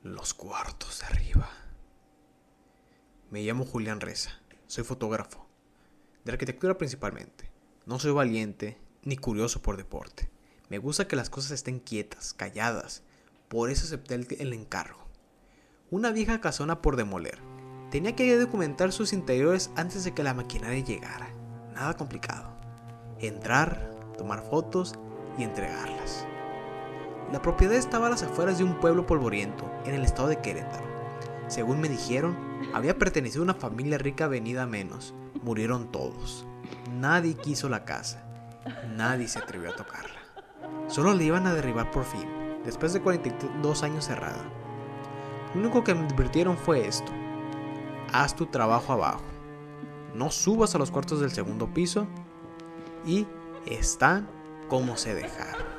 Los cuartos de arriba. Me llamo Julián Reza, soy fotógrafo, de arquitectura principalmente. No soy valiente ni curioso por deporte. Me gusta que las cosas estén quietas, calladas, por eso acepté el encargo. Una vieja casona por demoler. Tenía que documentar sus interiores antes de que la maquinaria llegara. Nada complicado. Entrar, tomar fotos y entregarlas. La propiedad estaba a las afueras de un pueblo polvoriento, en el estado de Querétaro. Según me dijeron, había pertenecido a una familia rica venida a menos. Murieron todos. Nadie quiso la casa. Nadie se atrevió a tocarla. Solo la iban a derribar por fin, después de 42 años cerrada. Lo único que me advirtieron fue esto: haz tu trabajo abajo, no subas a los cuartos del segundo piso y están como se dejaron.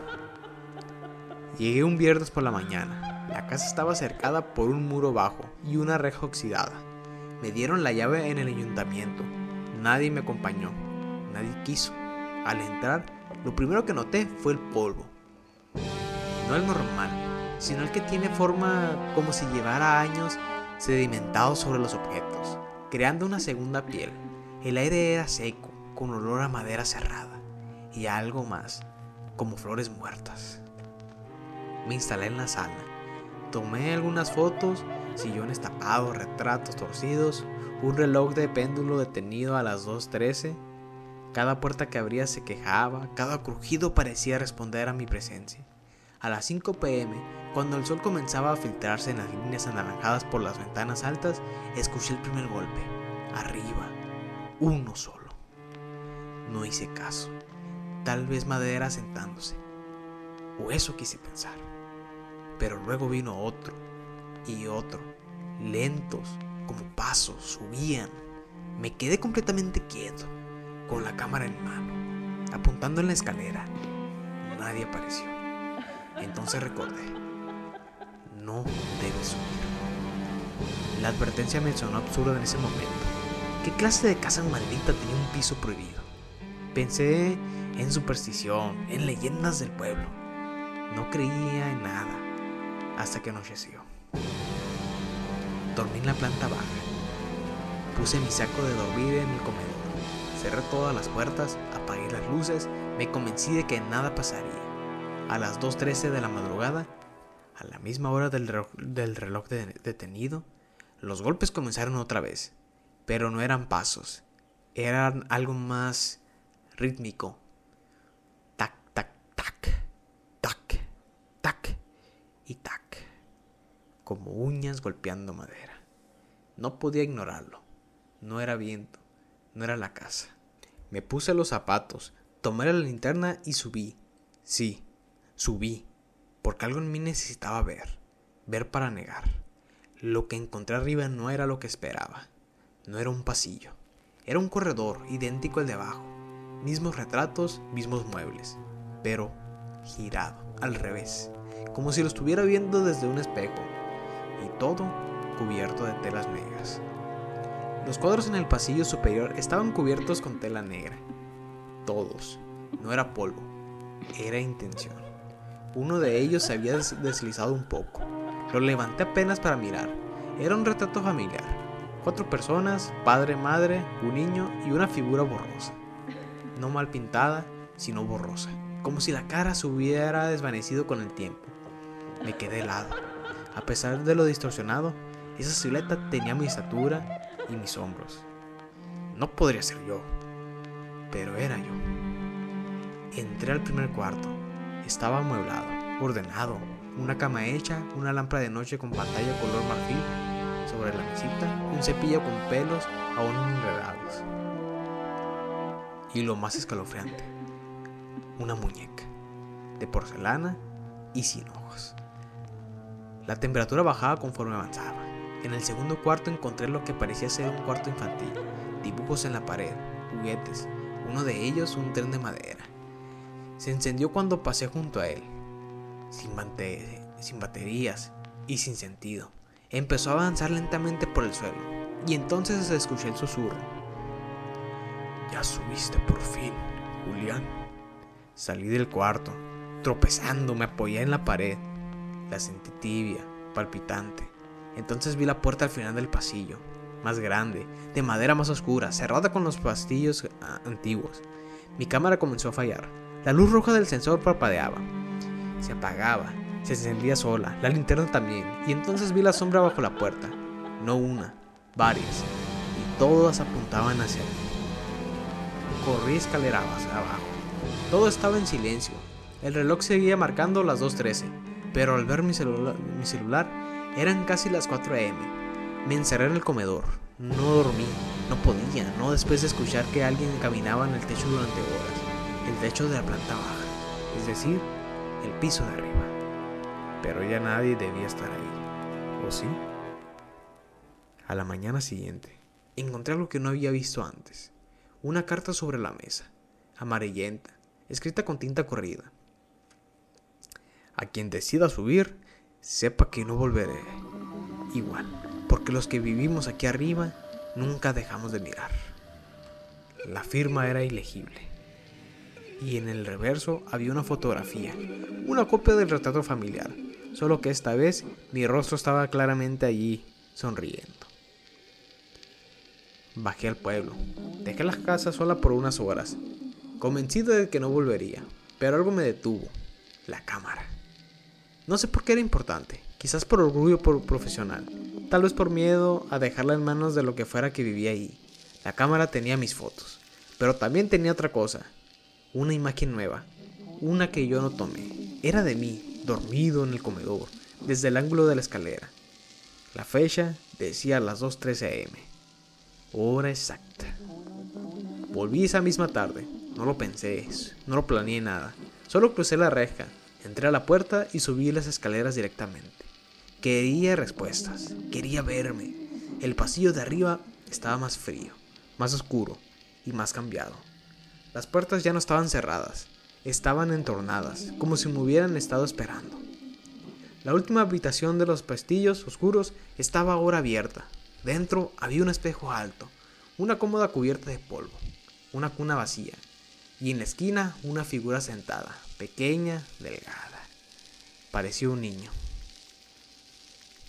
Llegué un viernes por la mañana. La casa estaba cercada por un muro bajo y una reja oxidada. Me dieron la llave en el ayuntamiento. Nadie me acompañó. Nadie quiso. Al entrar, lo primero que noté fue el polvo. No el normal, sino el que tiene forma como si llevara años sedimentado sobre los objetos, creando una segunda piel. El aire era seco, con olor a madera cerrada, y a algo más, como flores muertas. Me instalé en la sala. Tomé algunas fotos, sillones tapados, retratos torcidos, un reloj de péndulo detenido a las 2:13. Cada puerta que abría se quejaba, cada crujido parecía responder a mi presencia. A las 5 p.m., cuando el sol comenzaba a filtrarse en las líneas anaranjadas por las ventanas altas, escuché el primer golpe. Arriba, uno solo. No hice caso. Tal vez madera sentándose. O eso quise pensar. Pero luego vino otro y otro, lentos, como pasos, subían. Me quedé completamente quieto, con la cámara en mano, apuntando en la escalera. Nadie apareció. Entonces recordé: no debes subir. La advertencia me sonó absurda en ese momento. ¿Qué clase de casa maldita tenía un piso prohibido? Pensé en superstición, en leyendas del pueblo. No creía en nada. Hasta que anocheció. Dormí en la planta baja. Puse mi saco de dormir en el comedor. Cerré todas las puertas, apagué las luces, me convencí de que nada pasaría. A las 2:13 de la madrugada, a la misma hora del reloj detenido, los golpes comenzaron otra vez. Pero no eran pasos, eran algo más rítmico. Tac, tac, tac, tac, tac y tac, como uñas golpeando madera. No podía ignorarlo. No era viento, no era la casa. Me puse los zapatos, tomé la linterna y subí. Sí, subí, porque algo en mí necesitaba ver para negar. Lo que encontré arriba no era lo que esperaba. No era un pasillo, era un corredor idéntico al de abajo. Mismos retratos, mismos muebles, pero girado, al revés, como si lo estuviera viendo desde un espejo, y todo cubierto de telas negras. Los cuadros en el pasillo superior estaban cubiertos con tela negra. Todos. No era polvo, era intención. Uno de ellos se había deslizado un poco. Lo levanté apenas para mirar. Era un retrato familiar. 4 personas, padre, madre, un niño y una figura borrosa. No mal pintada, sino borrosa, como si la cara se hubiera desvanecido con el tiempo. Me quedé helado. A pesar de lo distorsionado, esa silueta tenía mi estatura y mis hombros. No podría ser yo, pero era yo. Entré al primer cuarto. Estaba amueblado, ordenado, una cama hecha, una lámpara de noche con pantalla color marfil sobre la mesita, un cepillo con pelos aún enredados. Y lo más escalofriante, una muñeca de porcelana y sin ojos. La temperatura bajaba conforme avanzaba. En el segundo cuarto encontré lo que parecía ser un cuarto infantil. Dibujos en la pared, juguetes, uno de ellos un tren de madera. Se encendió cuando pasé junto a él, sin baterías y sin sentido. Empezó a avanzar lentamente por el suelo, y entonces escuché el susurro: ya subiste por fin, Julián. Salí del cuarto, tropezando, me apoyé en la pared. La sentí tibia, palpitante. Entonces vi la puerta al final del pasillo, más grande, de madera más oscura, cerrada con los pastillos antiguos. Mi cámara comenzó a fallar. La luz roja del sensor parpadeaba. Se apagaba, se encendía sola, la linterna también, y entonces vi la sombra bajo la puerta. No una, varias, y todas apuntaban hacia mí. Corrí escaleras abajo. Todo estaba en silencio. El reloj seguía marcando las 2:13, pero al ver mi celular eran casi las 4 a.m. Me encerré en el comedor. No dormí, no podía, no después de escuchar que alguien caminaba en el techo durante horas. El techo de la planta baja, es decir, el piso de arriba. Pero ya nadie debía estar ahí. ¿O sí? A la mañana siguiente, encontré algo que no había visto antes. Una carta sobre la mesa, amarillenta, escrita con tinta corrida. A quien decida subir, sepa que no volveré. Igual, porque los que vivimos aquí arriba nunca dejamos de mirar. La firma era ilegible. Y en el reverso había una fotografía, una copia del retrato familiar, solo que esta vez mi rostro estaba claramente allí, sonriendo. Bajé al pueblo, dejé la casa sola por unas horas, convencido de que no volvería, pero algo me detuvo, la cámara. No sé por qué era importante, quizás por orgullo profesional, tal vez por miedo a dejarla en manos de lo que fuera que vivía ahí. La cámara tenía mis fotos, pero también tenía otra cosa, una imagen nueva, una que yo no tomé. Era de mí, dormido en el comedor, desde el ángulo de la escalera. La fecha decía las 2:13 a.m. Hora exacta. Volví esa misma tarde. No lo pensé, no lo planeé nada. Solo crucé la reja, entré a la puerta y subí las escaleras directamente. Quería respuestas, quería verme. El pasillo de arriba estaba más frío, más oscuro y más cambiado. Las puertas ya no estaban cerradas, estaban entornadas, como si me hubieran estado esperando. La última habitación de los pastillos oscuros estaba ahora abierta. Dentro había un espejo alto, una cómoda cubierta de polvo, una cuna vacía, y en la esquina una figura sentada, pequeña, delgada. Parecía un niño.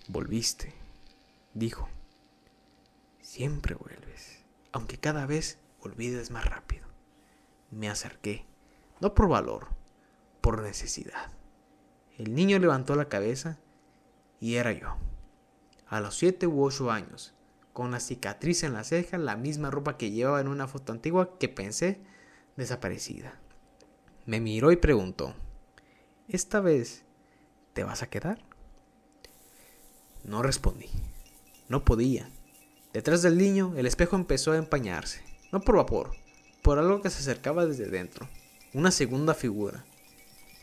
Volviste, dijo. Siempre vuelves, aunque cada vez olvides más rápido. Me acerqué, no por valor, por necesidad. El niño levantó la cabeza y era yo. A los 7 u 8 años, con la cicatriz en la ceja, la misma ropa que llevaba en una foto antigua que pensé desaparecida. Me miró y preguntó, ¿esta vez te vas a quedar? No respondí. No podía. Detrás del niño, el espejo empezó a empañarse, no por vapor, por algo que se acercaba desde dentro. Una segunda figura,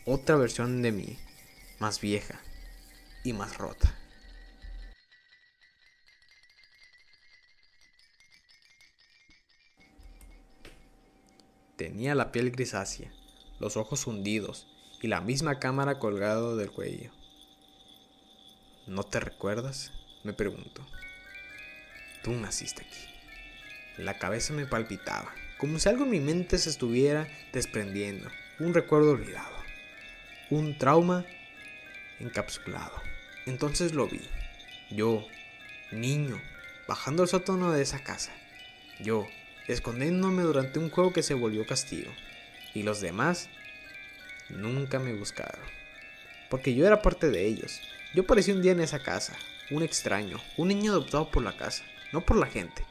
otra versión de mí, más vieja y más rota. Tenía la piel grisácea, los ojos hundidos y la misma cámara colgado del cuello. ¿No te recuerdas?, me preguntó. Tú naciste aquí. La cabeza me palpitaba, como si algo en mi mente se estuviera desprendiendo, un recuerdo olvidado, un trauma encapsulado. Entonces lo vi, yo, niño, bajando al sótano de esa casa, yo, escondiéndome durante un juego que se volvió castigo, y los demás nunca me buscaron, porque yo era parte de ellos. Yo aparecí un día en esa casa, un extraño, un niño adoptado por la casa, no por la gente,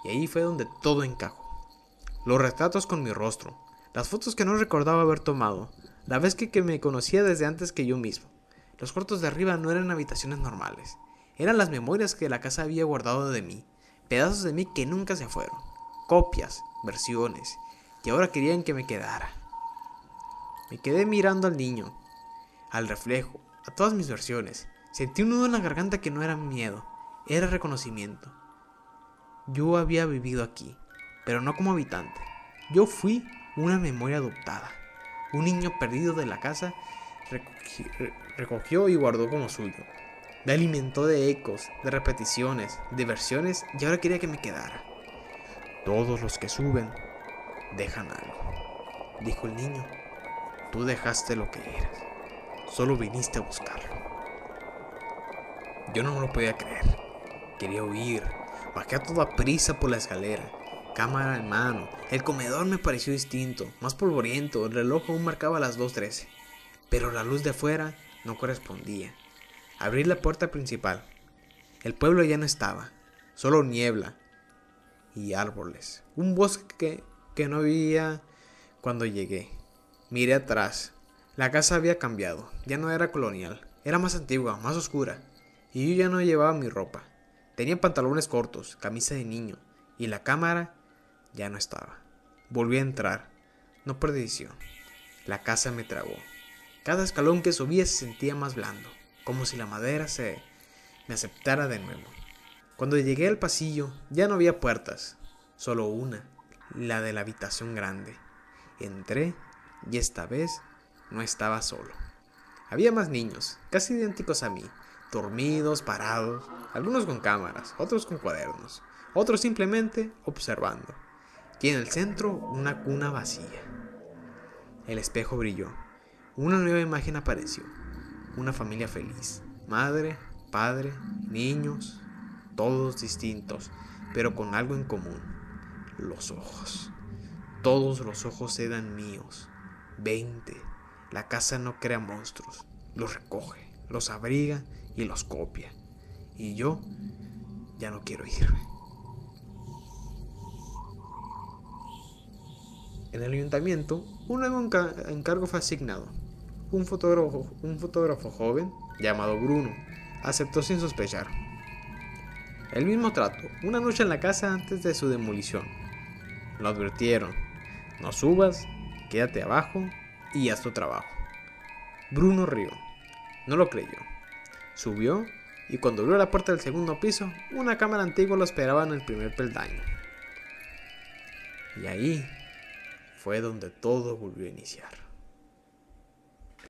y ahí fue donde todo encajó. Los retratos con mi rostro, las fotos que no recordaba haber tomado, la vez que me conocía desde antes que yo mismo. Los cuartos de arriba no eran habitaciones normales, eran las memorias que la casa había guardado de mí, pedazos de mí que nunca se fueron, copias, versiones, y ahora querían que me quedara. Me quedé mirando al niño, al reflejo, a todas mis versiones. Sentí un nudo en la garganta que no era miedo, era reconocimiento. Yo había vivido aquí, pero no como habitante. Yo fui una memoria adoptada. Un niño perdido de la casa recogió y guardó como suyo. Me alimentó de ecos, de repeticiones, de versiones, y ahora quería que me quedara. Todos los que suben dejan algo, dijo el niño. Tú dejaste lo que eras, solo viniste a buscarlo. Yo no me lo podía creer. Quería huir. Bajé a toda prisa por la escalera, cámara en mano. El comedor me pareció distinto, más polvoriento. El reloj aún marcaba las 2:13, pero la luz de afuera no correspondía. Abrí la puerta principal. El pueblo ya no estaba, solo niebla y árboles. Un bosque que no había cuando llegué. Miré atrás. La casa había cambiado, ya no era colonial, era más antigua, más oscura, y yo ya no llevaba mi ropa. Tenía pantalones cortos, camisa de niño, y la cámara ya no estaba. Volví a entrar, no por decisión. La casa me tragó. Cada escalón que subía se sentía más blando, como si la madera me aceptara de nuevo. Cuando llegué al pasillo, ya no había puertas, solo una, la de la habitación grande. Entré y esta vez no estaba solo. Había más niños, casi idénticos a mí, dormidos, parados, algunos con cámaras, otros con cuadernos, otros simplemente observando. Y en el centro una cuna vacía. El espejo brilló. Una nueva imagen apareció. Una familia feliz. Madre, padre, niños, todos distintos, pero con algo en común. Los ojos. Todos los ojos eran míos. 20. La casa no crea monstruos. Los recoge, los abriga y los copia. Y yo ya no quiero irme. En el ayuntamiento, un nuevo encargo fue asignado. Un fotógrafo joven, llamado Bruno, aceptó sin sospechar. El mismo trato, una noche en la casa antes de su demolición. Lo advirtieron: no subas, quédate abajo y haz tu trabajo. Bruno rió, no lo creyó. Subió y cuando abrió la puerta del segundo piso, una cámara antigua lo esperaba en el primer peldaño. Y ahí fue donde todo volvió a iniciar.